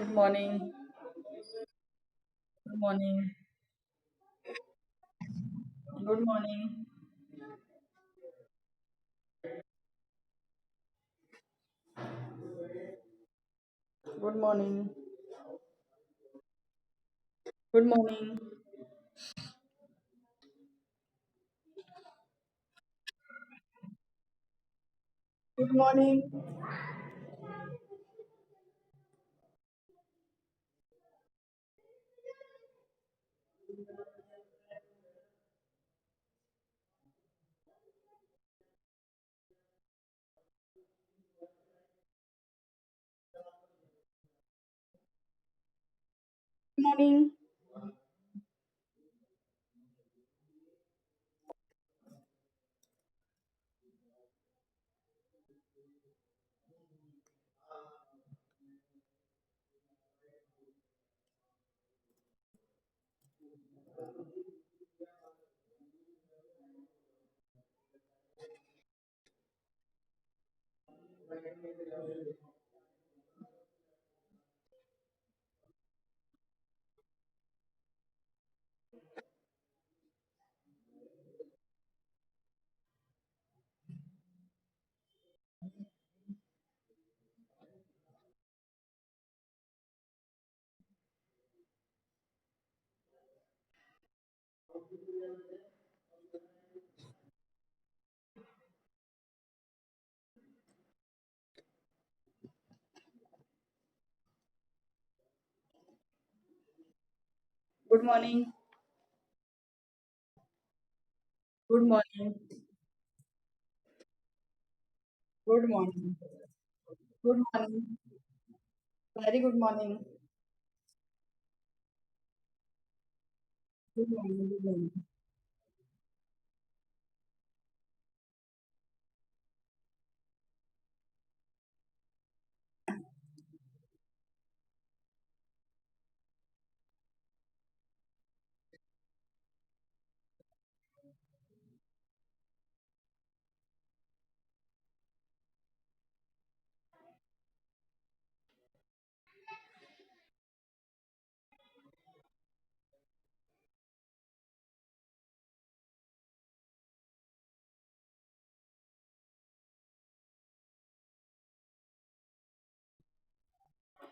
Good morning. Good morning. Good morning. Good morning. Good morning. Good morning. Good morning. Good morning. Good morning. Good morning. Good morning. Very good morning. Good morning. Good morning.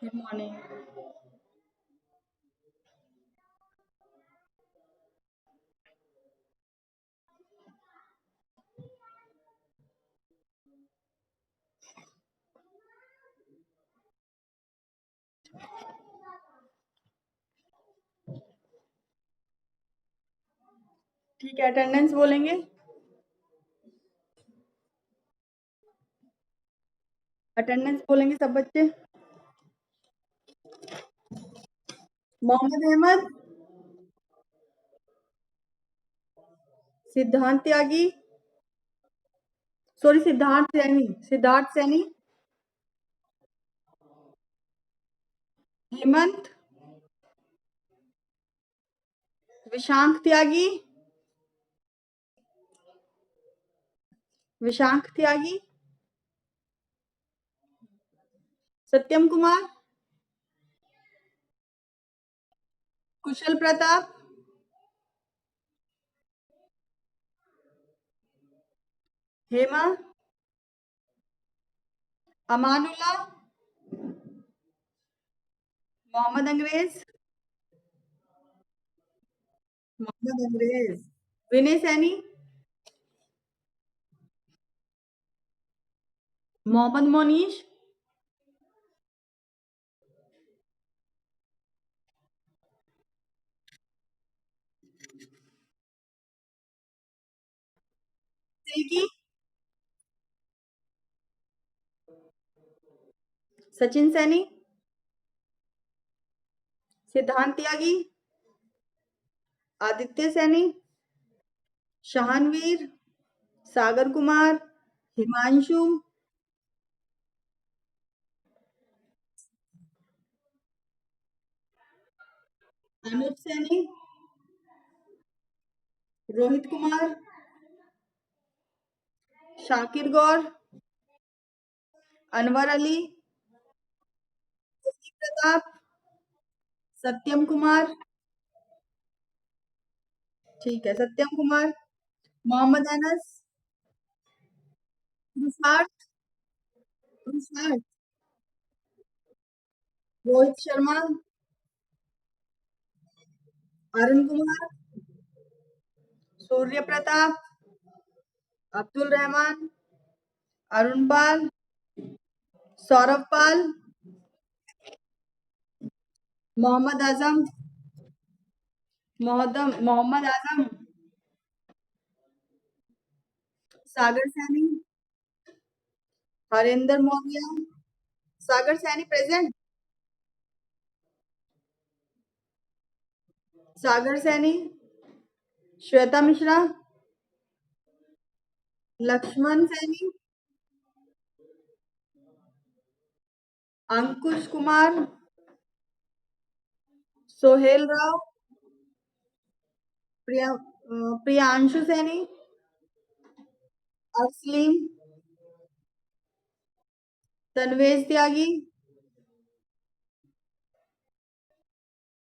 Good morning. ठीक है, attendance बोलेंगे। Attendance बोलेंगे सब बच्चे। मोहम्मद अहमद, सिद्धांत त्यागी, sorry Siddharth Saini, Hemant, विशांक त्यागी, विशांक त्यागी, सत्यम कुमार, कुशल प्रताप, हेमा, अमानुल्लाह, मोहम्मद अंग्रेज, मोहम्मद अंग्रेज, विनय सैनी, मोहम्मद मोनीश, सिल्की, सचिन सैनी, सिद्धांत त्यागी, आदित्य सैनी, शहानवीर, सागर कुमार, हिमांशु, अनूप सैनी, रोहित कुमार, शाकिर गौर, अनवर अली, प्रताप, सत्यम कुमार। ठीक है, सत्यम कुमार। मोहम्मद अनस। रुफात। रुफात। रोहित शर्मा। अरुण कुमार। सूर्य प्रताप। अब्दुल रहमान। अरुण पाल। सौरभ पाल। मोहम्मद आजम। मोहम्मद आजम। सागर सैनी। हरेंद्र मौर्य। सागर सैनी प्रेजेंट। सागर सैनी। श्वेता मिश्रा। लक्ष्मण सैनी। अंकुश कुमार। सोहेल राव। प्रियांशु सैनी। अरसलीम। तन्वेज त्यागी।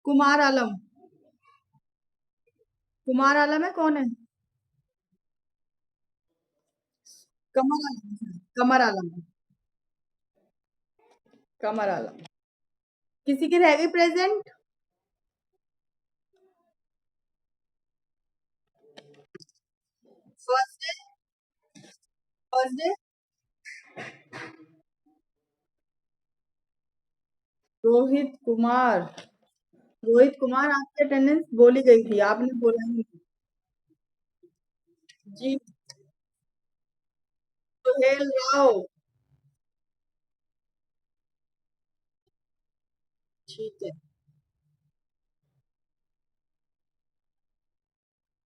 कुमार आलम। कुमार आलम है, कौन है? कमर आलम। कमर आलम। कमर आलम। किसी की रह गई present? First day. First day. Rohit Kumar. Rohit Kumar, आपकी अटेंडेंस बोली गई थी, आपने बोला नहीं। जी। सोहेल राव। ठीक है।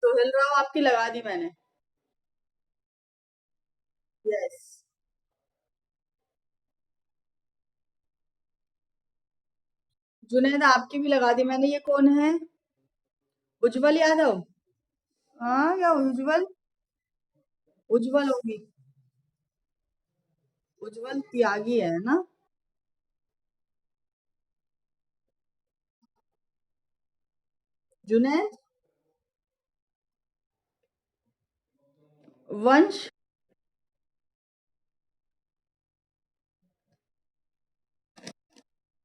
सोहेल राव आपकी लगा दी मैंने। यस। जुनैद आपकी भी लगा दी मैंने। ये कौन है? उज्जवल यादव। हाँ, या उज्जवल। उज्जवल होगी। उज्जवल त्यागी है ना? जुनैद। वंश।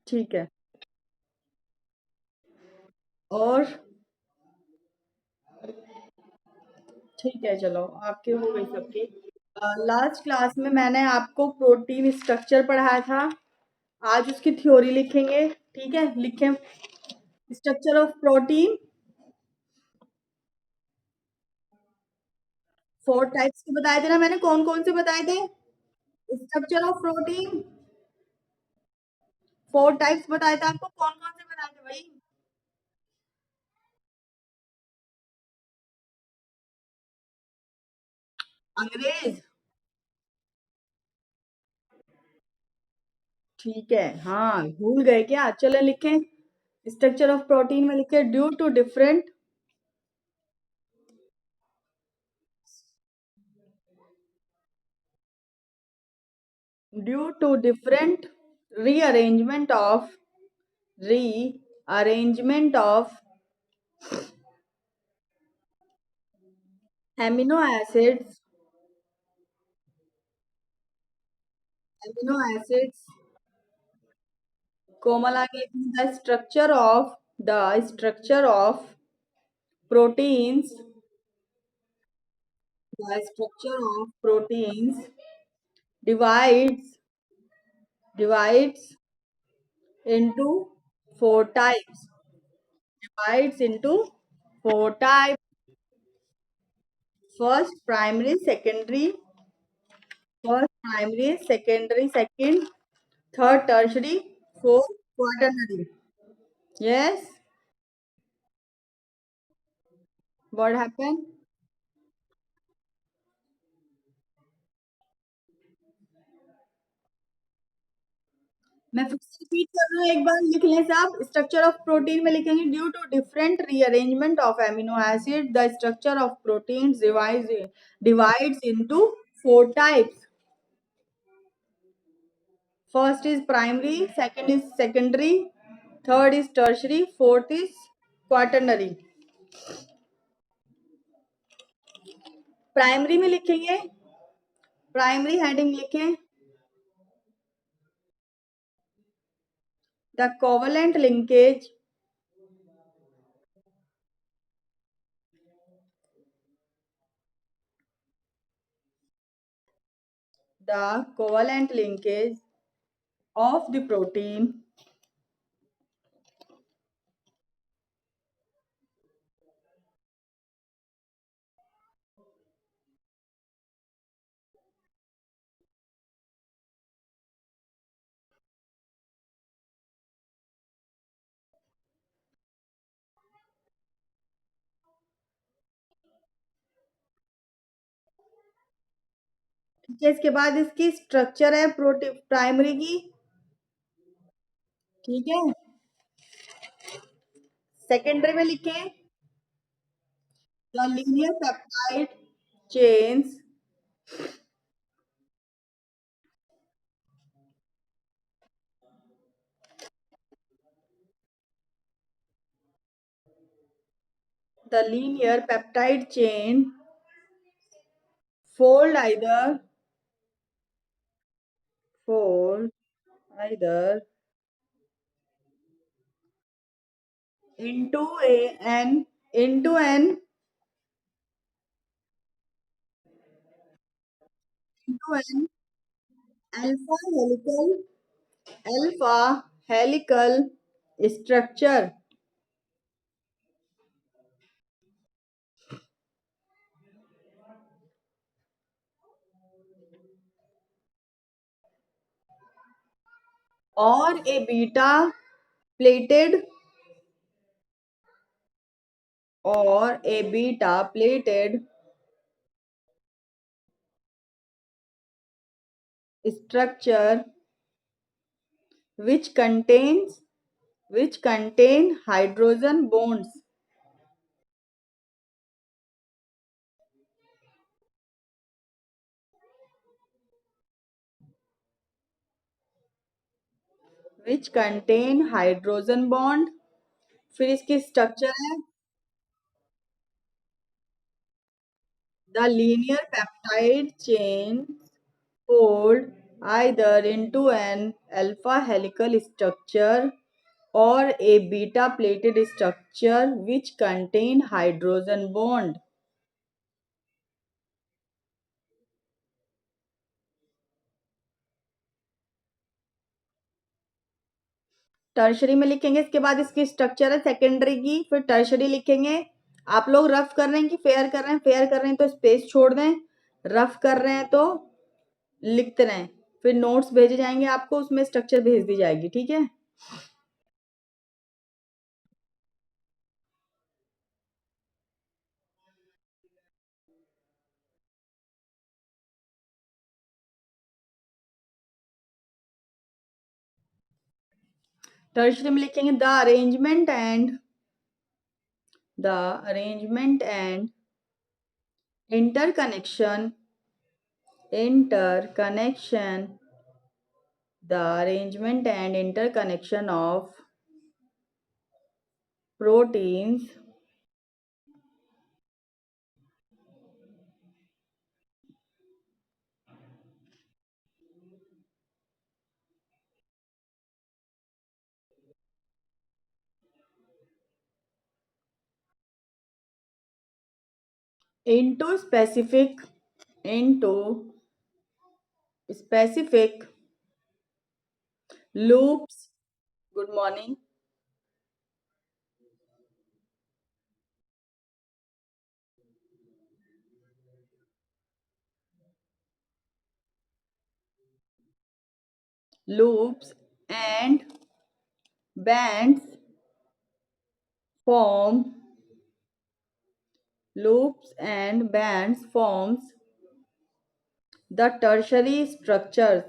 ठीक है। और ठीक है, चलो आपके हो गई सबकी। लास्ट क्लास में मैंने आपको प्रोटीन स्ट्रक्चर पढ़ाया था। आज उसकी थ्योरी लिखेंगे। ठीक है, लिखें। Structure of protein. 4 टाइप्स के बताए थे ना मैंने, कौन कौन से बताए थे? स्ट्रक्चर ऑफ प्रोटीन 4 टाइप्स बताए थे आपको, कौन कौन से बताए थे भाई? अंग्रेज। ठीक है, हाँ भूल गए क्या? चलो लिखें। स्ट्रक्चर ऑफ प्रोटीन में लिखे due to different rearrangement of rearrangement of amino acids amino acids कोमल आगे the structure of proteins the structure of proteins divides into 4 types. Divides into 4 types. First, primary, secondary. First, primary, secondary, second, third, tertiary, fourth, quaternary. Yes. What happened? मैं फिर से repeat कर रही हूँ, एक बार लिख लें सब। स्ट्रक्चर ऑफ प्रोटीन में लिखेंगे due to different rearrangement of amino acid the structure of protein divides into 4 types. First is primary, second is secondary, third is tertiary, fourth is quaternary. Primary में लिखेंगे, प्राइमरी हेडिंग लिखें, the covalent linkage the covalent linkage of the protein ठीक है। इसके बाद इसकी structure है protein primary की, ठीक है। सेकेंडरी में लिखें the linear peptide chains the linear peptide chain fold fold either into an into an alpha helical alpha helical structure or a beta plated structure which contains which contain hydrogen bonds which contain hydrogen bond। फिर इसकी structure है the linear peptide chain fold either into an alpha helical structure or a beta plated structure which contain hydrogen bond। Tertiary में लिखेंगे, इसके बाद इसकी structure है secondary की, फिर टर्शरी लिखेंगे। आप लोग रफ कर रहे हैं कि फेयर कर रहे हैं, फेयर कर रहे हैं तो स्पेस छोड़ दें, रफ कर रहे हैं तो लिखते रहें। फिर नोट्स भेजे जाएंगे आपको, उसमें स्ट्रक्चर भेज दी जाएगी, ठीक है। टर्शरी में लिखेंगे the arrangement and interconnection the arrangement and interconnection of proteins into specific loops। Good morning। Loops and bands form forms the tertiary structures।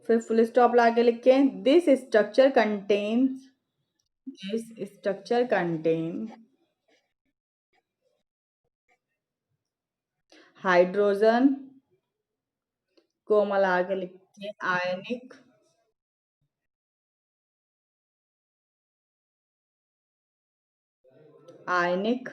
फिर फुल स्टॉप ला के लिखें दिस स्ट्रक्चर कंटेन हाइड्रोजन को मिला के लिखते हैं आयनिक, आयनिक,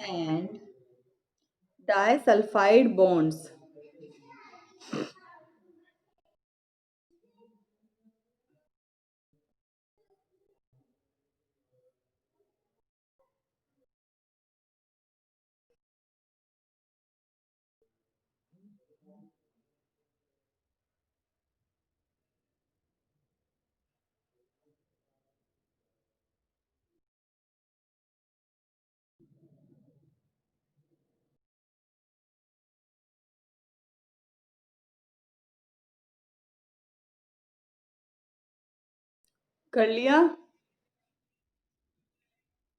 and disulfide bonds. कर लिया?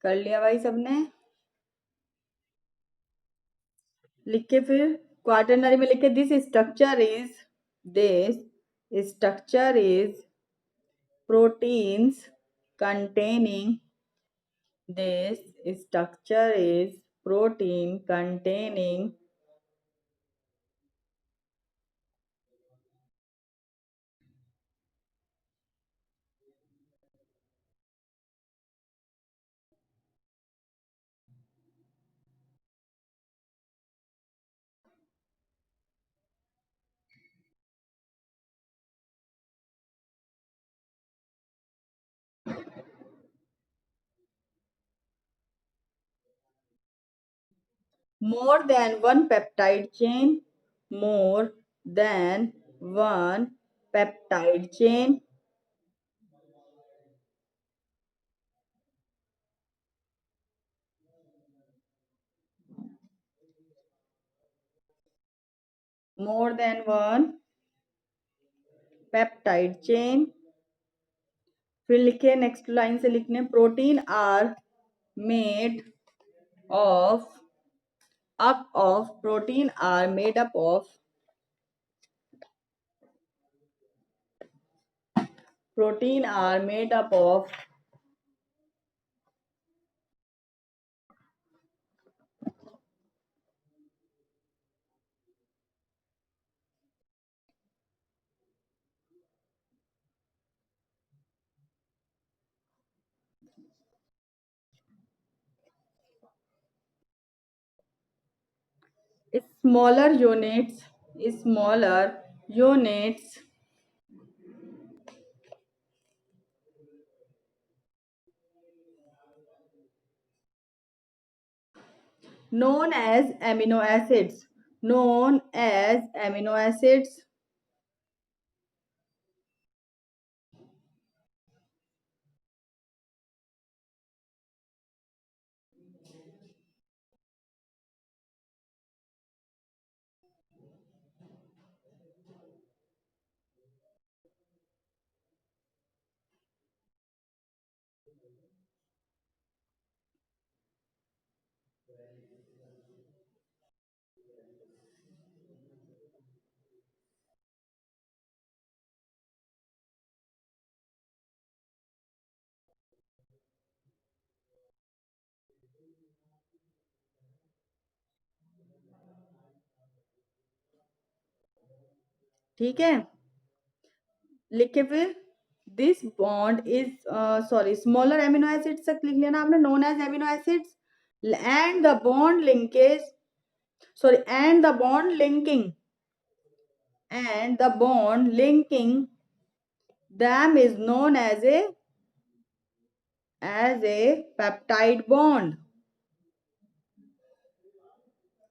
कर लिया भाई सबने? लिख के फिर क्वाटरनरी में लिखे, this structure is proteins containing this structure is protein containing more than one peptide chain, more than one peptide chain, more than one peptide chain। फिर लिखे नेक्स्ट लाइन से लिखने, protein are made of up of protein are made up of protein are made up of smaller units known as amino acids, known as amino acids, ठीक है। लिखे फिर this bond is sorry smaller amino acids तक लिख लेना आपने, known as amino acids, and the bond linkage sorry and the bond linking them is known as a peptide bond,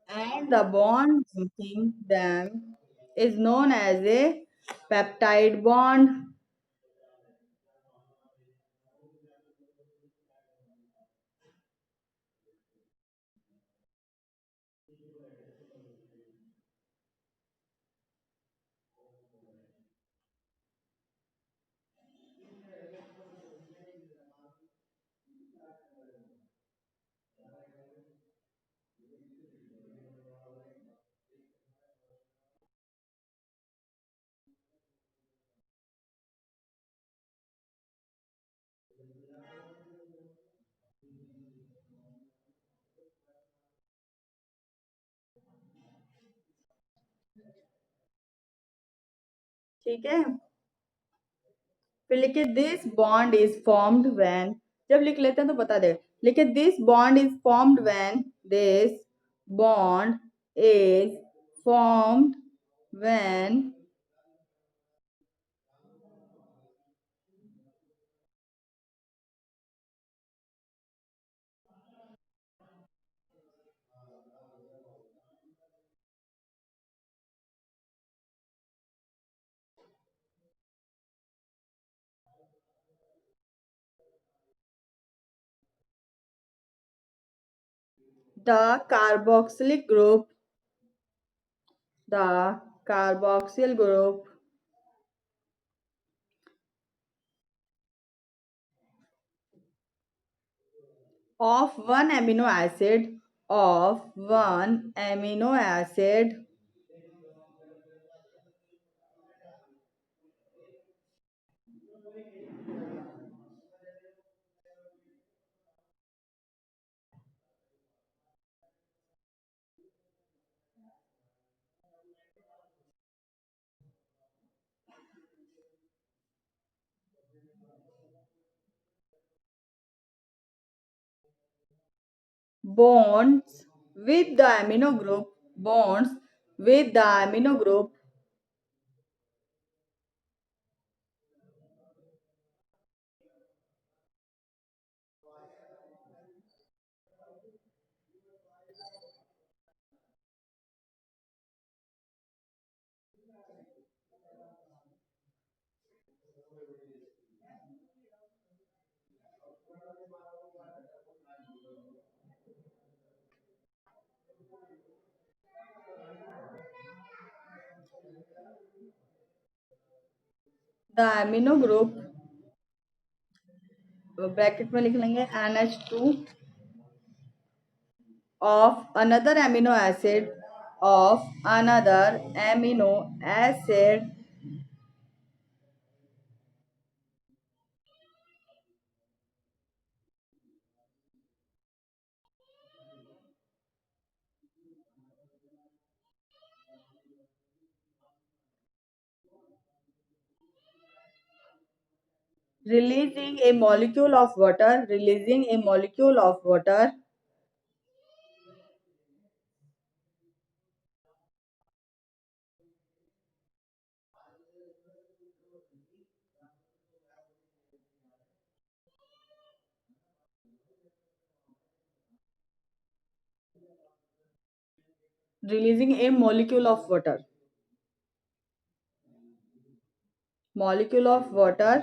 and the bond linking them is known as a peptide bond। ठीक है। फिर लिखिए this bond is formed when, जब लिख लेते हैं तो बता दे। लिखिए this bond is formed when, this bond is formed when the carboxylic group, the carboxyl group of one amino acid, of one amino acid bonds with the amino group, bonds with the amino group the amino group bracket में लिख लेंगे NH2 of another amino acid, of another amino acid releasing a molecule of water, releasing a molecule of water, releasing a molecule of water, molecule of water,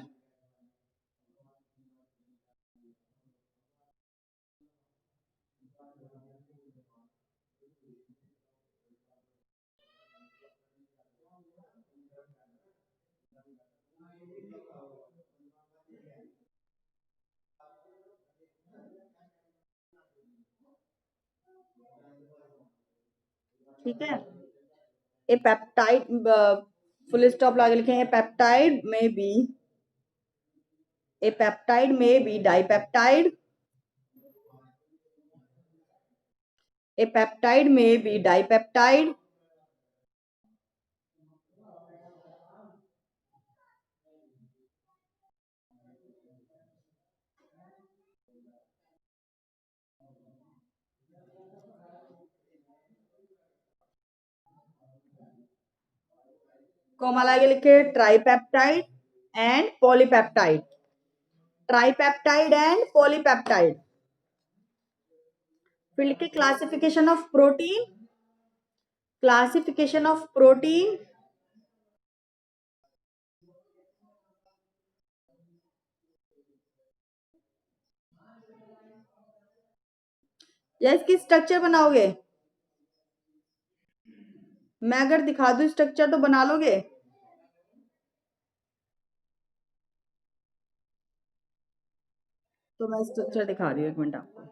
ठीक है। ए peptide full stop लगा के लिखें, ए peptide में B, a peptide may be dipeptide, a peptide may be dipeptide, comma लगा के लिखे tripeptide and polypeptide, tripeptide and polypeptide. फिर लिखे classification of protein, classification of protein, या इसकी स्ट्रक्चर बनाओगे? मैं अगर दिखा दूं स्ट्रक्चर तो बना लोगे? तो मैं स्ट्रक्चर दिखा रही हूँ, एक मिनट आपको।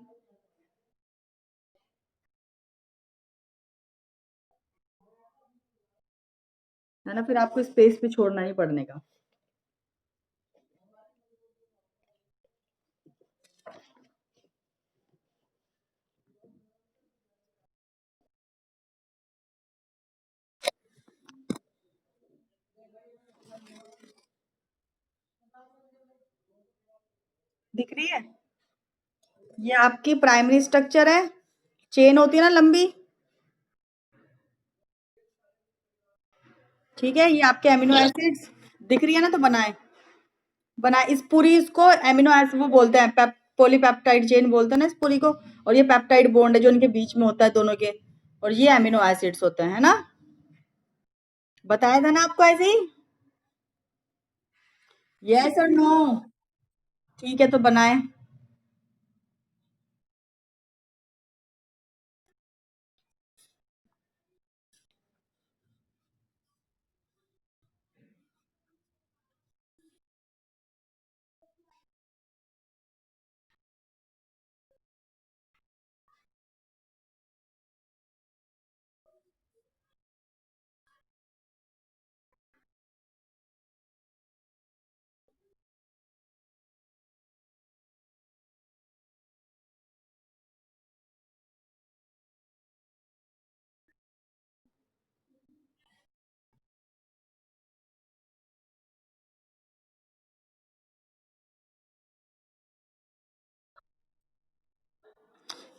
है ना, फिर आपको स्पेस भी छोड़ना ही पड़ने का। दिख रही है? ये आपकी प्राइमरी स्ट्रक्चर है, चेन होती है ना लंबी, ठीक है? ये आपके एमिनो एसिड्स दिख रही है ना, तो बनाए इस पूरी, इसको एमिनो एसिड वो बोलते हैं, पॉलीपेप्टाइड चेन बोलते हैं ना इस पूरी को। और ये पेप्टाइड बॉन्ड है जो इनके बीच में होता है दोनों के, और ये एमिनो एसिड्स होते हैं, है ना? बताया था ना आपको ऐसे ही। यस और नो? ठीक है, तो बनाए।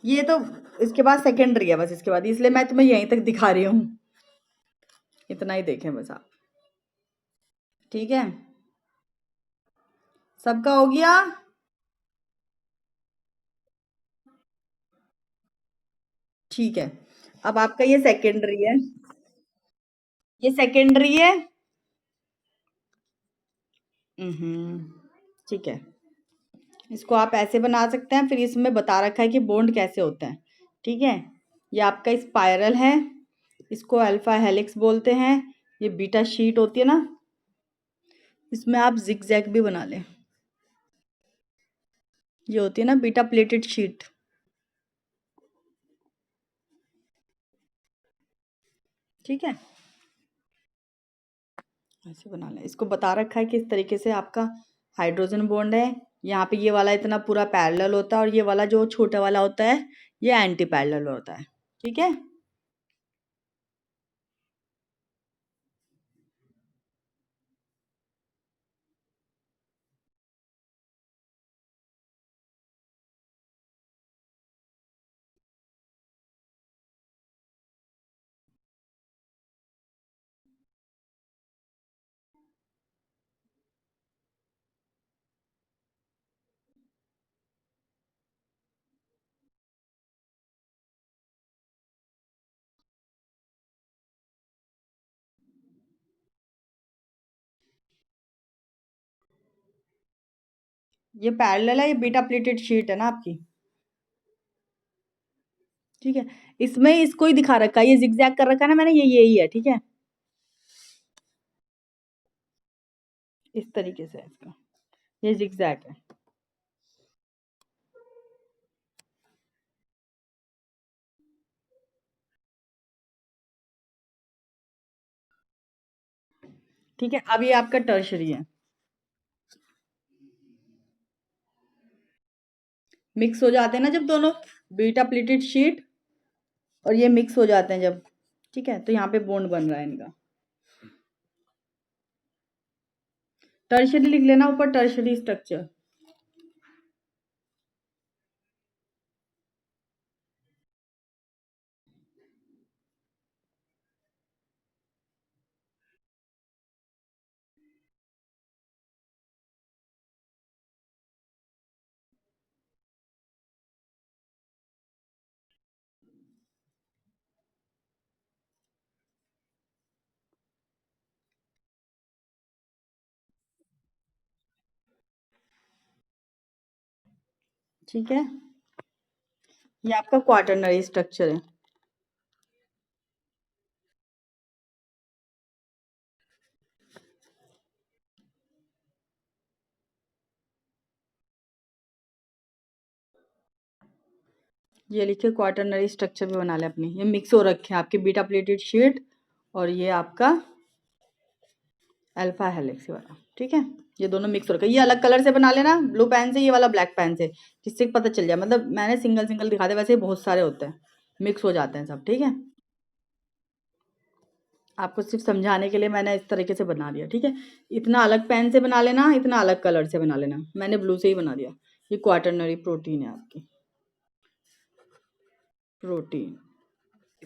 ये तो इसके बाद सेकेंडरी है बस, इसके बाद, इसलिए मैं तुम्हें यहीं तक दिखा रही हूँ। इतना ही देखें बस आप। ठीक है, सबका हो गया? ठीक है, अब आपका ये सेकेंडरी है, ये सेकेंडरी है। ठीक है, इसको आप ऐसे बना सकते हैं, फिर इसमें बता रखा है कि बॉन्ड कैसे होते हैं। ठीक है, ये आपका स्पाइरल है, इसको अल्फा हेलिक्स बोलते हैं। ये बीटा शीट होती है ना, इसमें आप जिगजैग भी बना लें। ये होती है ना बीटा प्लेटेड शीट। ठीक है, ऐसे बना लें। इसको बता रखा है किस तरीके से आपका हाइड्रोजन बॉन्ड है। यहाँ पे ये वाला इतना पूरा पैरेलल होता है, और ये वाला जो छोटा वाला होता है ये एंटी पैरेलल होता है। ठीक है, ये पैरेलल है, ये बीटा प्लेटेड शीट है ना आपकी। ठीक है, इसमें इसको ही दिखा रखा है, ये जिगजैग कर रखा है ना मैंने, ये यही है। ठीक है, इस तरीके से है इसका, ये जिगजैग है। ठीक है, अब ये आपका टर्शरी है। मिक्स हो जाते हैं ना जब दोनों, बीटा प्लेटेड शीट और ये मिक्स हो जाते हैं जब, ठीक है, तो यहाँ पे बॉन्ड बन रहा है इनका। टर्शरी लिख लेना ऊपर, टर्शरी स्ट्रक्चर। ठीक है, ये आपका क्वाटरनरी स्ट्रक्चर है। ये लिखिए क्वाटरनरी स्ट्रक्चर भी बना ले अपनी। ये मिक्स हो रखे हैं आपके बीटा प्लेटेड शीट और ये आपका अल्फा हेलिक्स वाला। ठीक है, ये दोनों मिक्स हो रखा है। ये अलग कलर से बना लेना, ब्लू पेन से, ये वाला ब्लैक पेन से, जिससे पता चल जाए। मतलब मैंने सिंगल सिंगल दिखा दिया, वैसे बहुत सारे होते हैं, मिक्स हो जाते हैं सब। ठीक है, आपको सिर्फ समझाने के लिए मैंने इस तरीके से बना दिया। ठीक है, इतना अलग पेन से बना लेना, इतना अलग कलर से बना लेना। मैंने ब्लू से ही बना दिया। ये क्वाटरनरी प्रोटीन है आपकी। प्रोटीन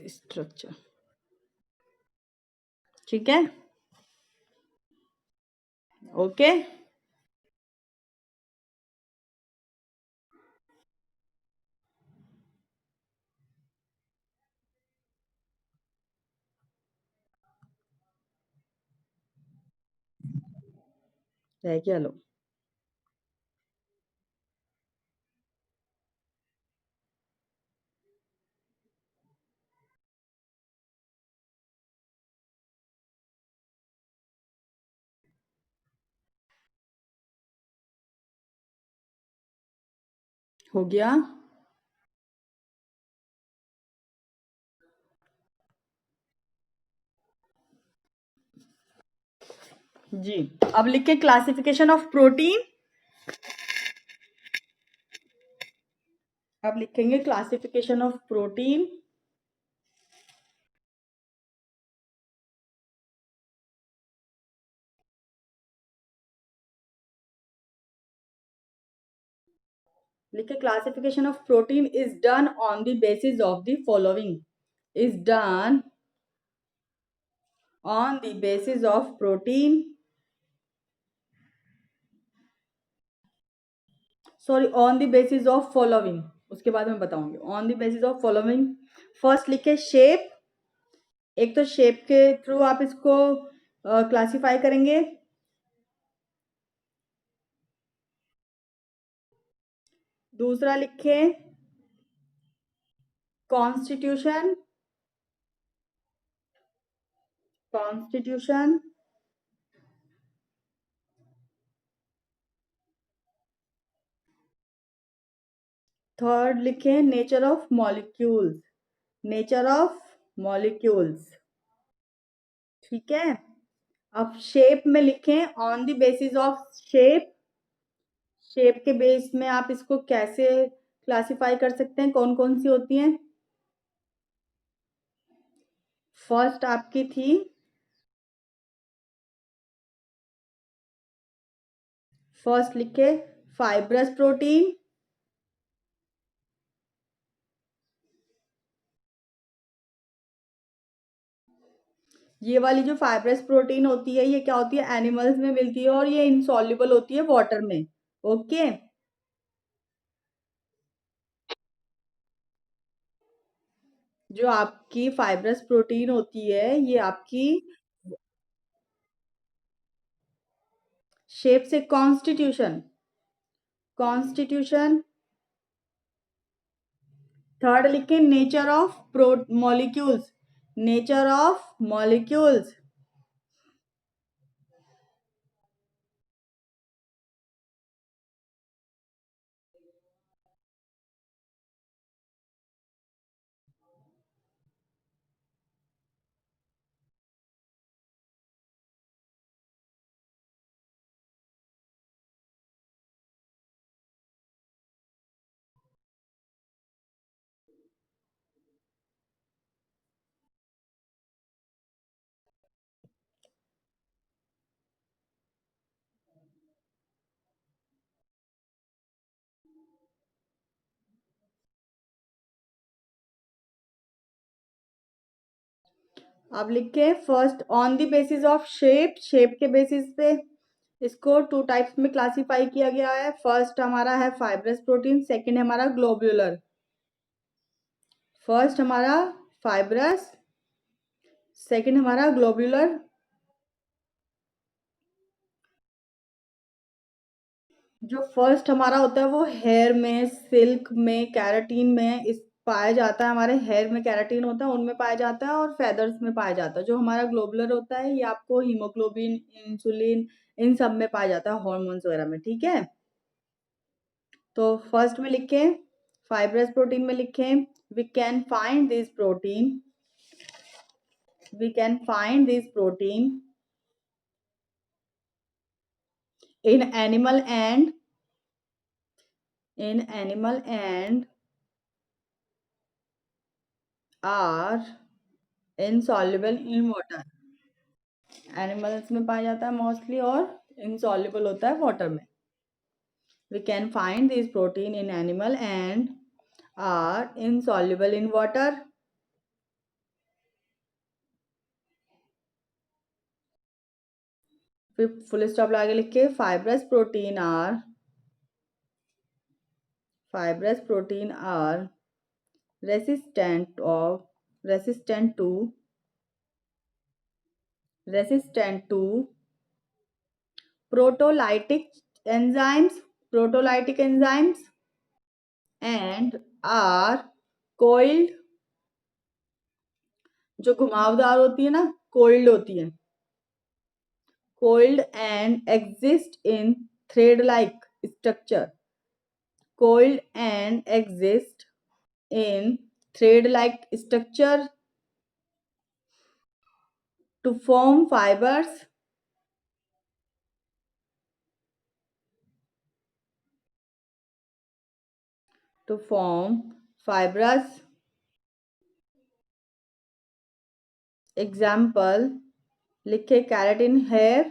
स्ट्रक्चर, ठीक है, ओके। रह गया लो। हो गया जी। अब लिखे क्लासिफिकेशन ऑफ प्रोटीन। अब लिखेंगे क्लासिफिकेशन ऑफ प्रोटीन। लिखे classification of protein is done on the basis of the following. Is done on the basis of protein, sorry, on the basis of following, उसके बाद मैं बताऊंगी। On the basis of following, first लिखे shape. एक तो shape के through आप इसको क्लासिफाई करेंगे। दूसरा लिखे कॉन्स्टिट्यूशन। कॉन्स्टिट्यूशन। थर्ड लिखे nature of molecules. Nature of molecules, ठीक है। अब शेप में लिखें on the basis of shape. Shape के बेस में आप इसको कैसे क्लासिफाई कर सकते हैं, कौन कौन सी होती हैं। फर्स्ट आपकी थी फर्स्ट लिखे फाइब्रस प्रोटीन। ये वाली जो फाइब्रस प्रोटीन होती है, ये क्या होती है, एनिमल्स में मिलती है और ये इनसॉल्युबल होती है वाटर में, ओके। जो आपकी फाइब्रस प्रोटीन होती है, ये आपकी शेप से कॉन्स्टिट्यूशन। कॉन्स्टिट्यूशन। थर्ड लिखे nature of pro molecules. Nature of molecules. अब लिखे first on the basis of shape. Shape के बेसिस पे इसको टू टाइप्स में क्लासिफाई किया गया है। फर्स्ट हमारा है फाइब्रस प्रोटीन, सेकंड है हमारा ग्लोब्यूलर। फर्स्ट हमारा फाइब्रस, सेकंड हमारा ग्लोब्यूलर। जो फर्स्ट हमारा होता है वो हेयर में, सिल्क में, कैराटीन में इस पाया जाता है। हमारे हेयर में कैराटीन होता है, उनमें पाया जाता है, और फेदर्स में पाया जाता है। जो हमारा ग्लोबुलर होता है, ये आपको हीमोग्लोबिन, इंसुलिन, इन सब में पाया जाता है, हॉर्मोन्स वगैरह में, ठीक है। तो फर्स्ट में लिखें, फाइब्रस प्रोटीन में लिखें, we can find this protein, we can find this protein in animal and are insoluble in water। Animals में पाया जाता है मोस्टली और इनसॉल्युबल होता है वाटर में। We can find these protein in animal and are insoluble in water. फिर full stop लगा के लिखे fibrous protein are resistant of resistant to resistant to proteolytic enzymes proteolytic enzymes and are coiled, जो घुमावदार होती है ना, coiled होती है, coiled and exist in thread like structure, coiled and exist in thread like structure to form fibers, to form fibrous. Example लिखे keratin hair,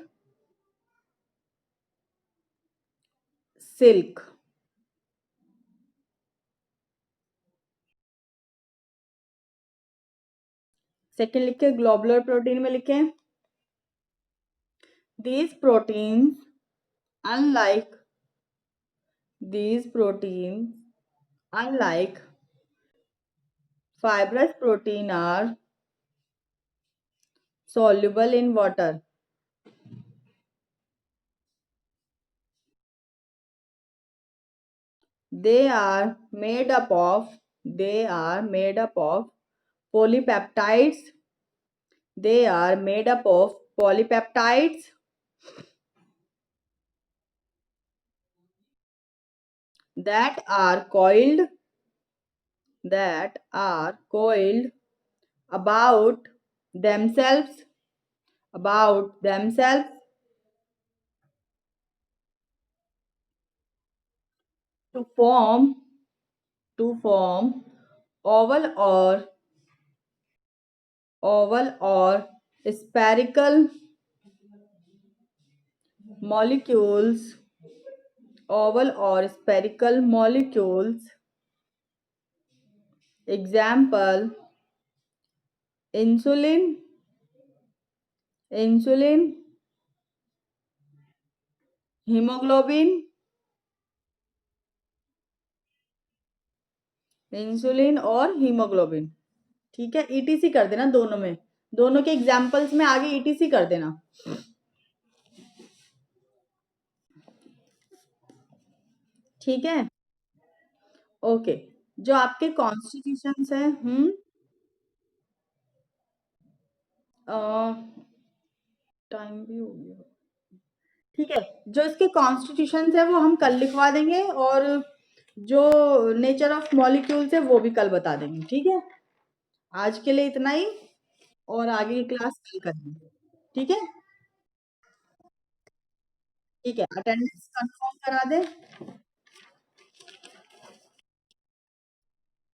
silk. Second लिखे globular protein में लिखे these proteins unlike these proteins unlike fibrous protein are soluble in water. They are made up of polypeptides. They are made up of polypeptides that are coiled about themselves to form oval or spherical molecules. Example insulin, hemoglobin, insulin और haemoglobin. ठीक है, etc कर देना दोनों के examples में आगे etc कर देना. ठीक है, ओके. जो आपके कॉन्स्टिट्यूशंस है टाइम भी हो गया. ठीक है, जो इसके कॉन्स्टिट्यूशंस है वो हम कल लिखवा देंगे और जो नेचर ऑफ मॉलिक्यूल्स है वो भी कल बता देंगे. ठीक है, आज के लिए इतना ही और आगे की क्लास कल करेंगे. ठीक है, ठीक है. अटेंडेंस कंफर्म करा दे.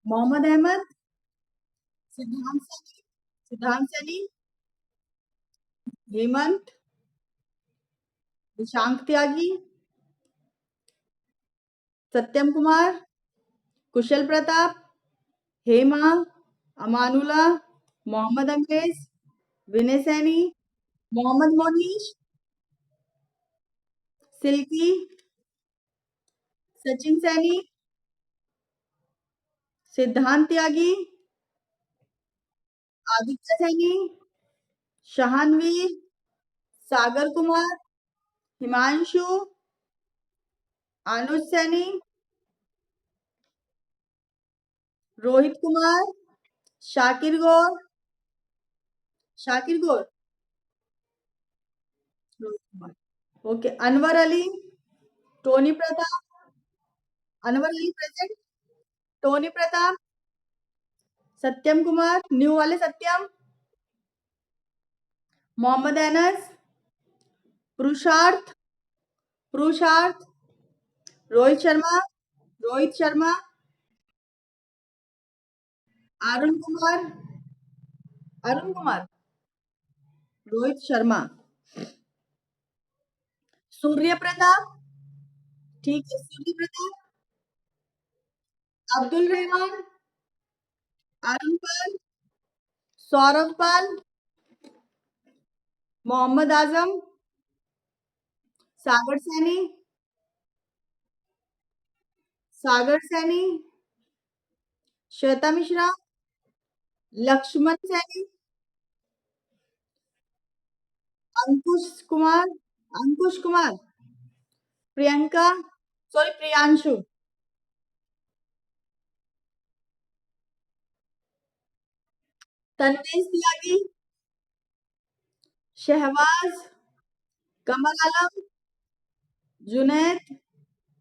मोहम्मद अहमद, सिद्धांत सैनी, हेमंत, निशांक त्यागी, सत्यम कुमार, कुशल Pratap, Hema, Amanulla, Mohammad Angrez, Vinay Saini, Mohammad Monish, Silky, Sachin Saini, Siddhant Tyagi, Aditya Saini, Shahnaveer, Sagar Kumar, Himanshu, Anuj Saini, Rohit Kumar, Shakir Gaur, Rohit Kumar. Okay. Anwar Ali, Tony Pratap, Anwar Ali present, Tony Pratap, Satyam Kumar, new वाले सत्यम, मोहम्मद अनस, पुरुषार्थ, रोहित शर्मा, अरुण कुमार, रोहित शर्मा, सूर्य प्रताप. ठीक है, सूर्य प्रताप, अब्दुल रहमान, अरुण पाल, सौरभ पाल, मोहम्मद आजम, सागर सैनी, सागर सैनी, श्वेता मिश्रा, लक्ष्मण सैनी, अंकुश कुमार, अंकुश कुमार, प्रियंका, सॉरी प्रियांशु, तन्वेश त्यागी, शहबाज, कमल आलम, जुनैद,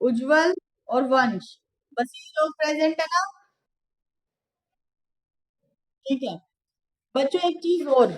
उज्जवल और वंश। बस ये लोग प्रेजेंट है ना? ठीक है। बच्चों एक चीज और,